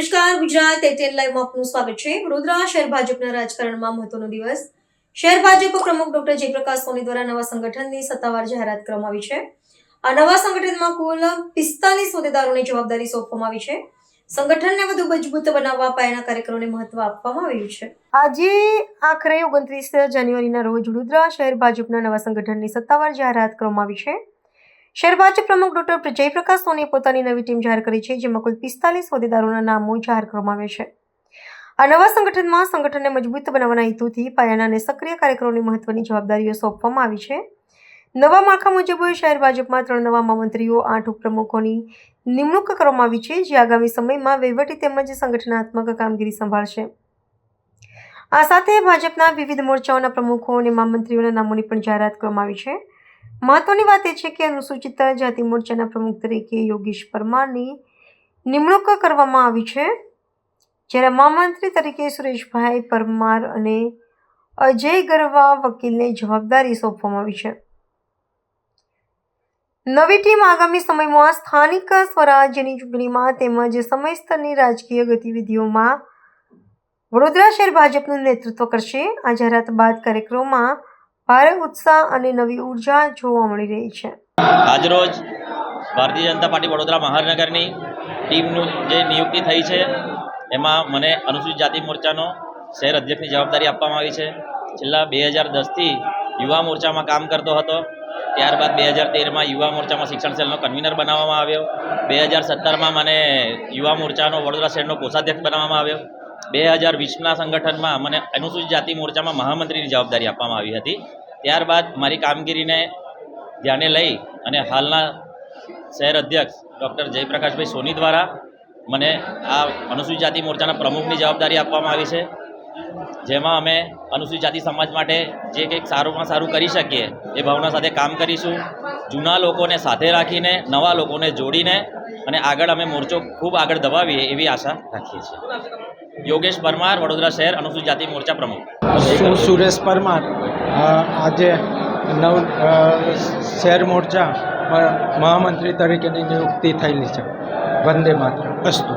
નમસ્કાર, ગુજરાત 18 લાઈવમાં આપનું સ્વાગત છે। વડોદરા શહેર ભાજપના રાજકારણમાં મહત્વનો દિવસ। શહેર ભાજપ પ્રમુખ ડોક્ટર જયપ્રકાશ સોની દ્વારા નવા સંગઠનની સત્તાવાર જાહેરાત કરવામાં આવી છે। આ નવા સંગઠનમાં કુલ 45 હોદ્દેદારોની જવાબદારી સોંપવામાં આવી છે। સંગઠનને વધુ મજબૂત બનાવવા પાયાના કાર્યક્રમોને મહત્વ આપવામાં આવ્યું છે। આજે આખરે 29 જાન્યુઆરીના રોજ વડોદરા શહેર ભાજપના નવા સંગઠનની સત્તાવાર જાહેરાત કરવામાં આવી છે। શહેર ભાજપ પ્રમુખ ડોક્ટર જયપ્રકાશ સોનીએ પોતાની નવી ટીમ જાહેર કરી છે, જેમાં કુલ 45 હોદ્દેદારોના નામો જાહેર કરવામાં આવ્યા છે। આ નવા સંગઠનમાં સંગઠનને મજબૂત બનાવવાના હેતુથી પાયાના અને સક્રિય કાર્યક્રમોની મહત્વની જવાબદારીઓ સોંપવામાં આવી છે। નવા માળખા મુજબ શહેર ભાજપમાં 3 નવા મહામંત્રીઓ, 8 ઉપપ્રમુખોની નિમણૂક કરવામાં આવી છે, જે આગામી સમયમાં વહીવટી તેમજ સંગઠનાત્મક કામગીરી સંભાળશે। આ સાથે ભાજપના વિવિધ મોરચાઓના પ્રમુખો અને મહામંત્રીઓના નામોની પણ જાહેરાત કરવામાં આવી છે। મહત્વની વાત એ છે કે અનુસૂચિત જાતિ મોરચાના પ્રમુખ તરીકે યોગેશ પરમારની નિમણૂક કરવામાં આવી છે, જ્યારે મહામંત્રી તરીકે સુરેશભાઈ પરમાર અને અજય ગરવા વકીલને જવાબદારી સોંપવામાં આવી છે। નવી ટીમ આગામી સમયમાં સ્થાનિક સ્વરાજ્યની ચૂંટણીમાં તેમજ સમય સ્તરની રાજકીય ગતિવિધિઓમાં વડોદરા શહેર ભાજપનું નેતૃત્વ કરશે। આ જાહેરાત બાદ કાર્યક્રમમાં ભારે ઉત્સાહ અને નવી ઉર્જા જોવા મળી રહી છે। આજરોજ ભારતીય જનતા પાર્ટી વડોદરા મહાનગરની ટીમનું જે નિયુક્તિ થઈ છે, એમાં મને અનુસૂચિત જાતિ મોરચાનો શહેર અધ્યક્ષની જવાબદારી આપવામાં આવી છે। છેલ્લા 2010થી યુવા મોરચામાં કામ કરતો હતો। ત્યારબાદ 2013માં યુવા મોરચામાં શિક્ષણ સેલનો કન્વીનર બનાવવામાં આવ્યો। 2017માં મને યુવા મોરચાનો વડોદરા શહેરનો કોષાધ્યક્ષ બનાવવામાં આવ્યો। 2020ના સંગઠનમાં મને અનુસૂચિત જાતિ મોરચામાં મહામંત્રીની જવાબદારી આપવામાં આવી હતી। ત્યારબાદ મારી કામગીરીને ધ્યાને લઈ અને હાલના શહેર અધ્યક્ષ ડૉક્ટર જયપ્રકાશભાઈ સોની દ્વારા મને આ અનુસૂચિત જાતિ મોરચાના પ્રમુખની જવાબદારી આપવામાં આવી છે, જેમાં અમે અનુસૂચિત જાતિ સમાજ માટે જે કંઈક સારુંમાં સારું કરી શકીએ એ ભાવના સાથે કામ કરીશું। જૂના લોકોને સાથે રાખીને નવા લોકોને જોડીને અને આગળ અમે મોરચો ખૂબ આગળ દબાવીએ એવી આશા રાખીએ છીએ। યોગેશ પરમાર, વડોદરા શહેર અનુસૂચિત જાતિ મોરચા પ્રમુખ। હું સુરેશ પરમાર આજે શહેર મોરચા મહામંત્રી તરીકેની નિયુક્તિ થયેલી છે। વંદે માતરમ અસ્તુ।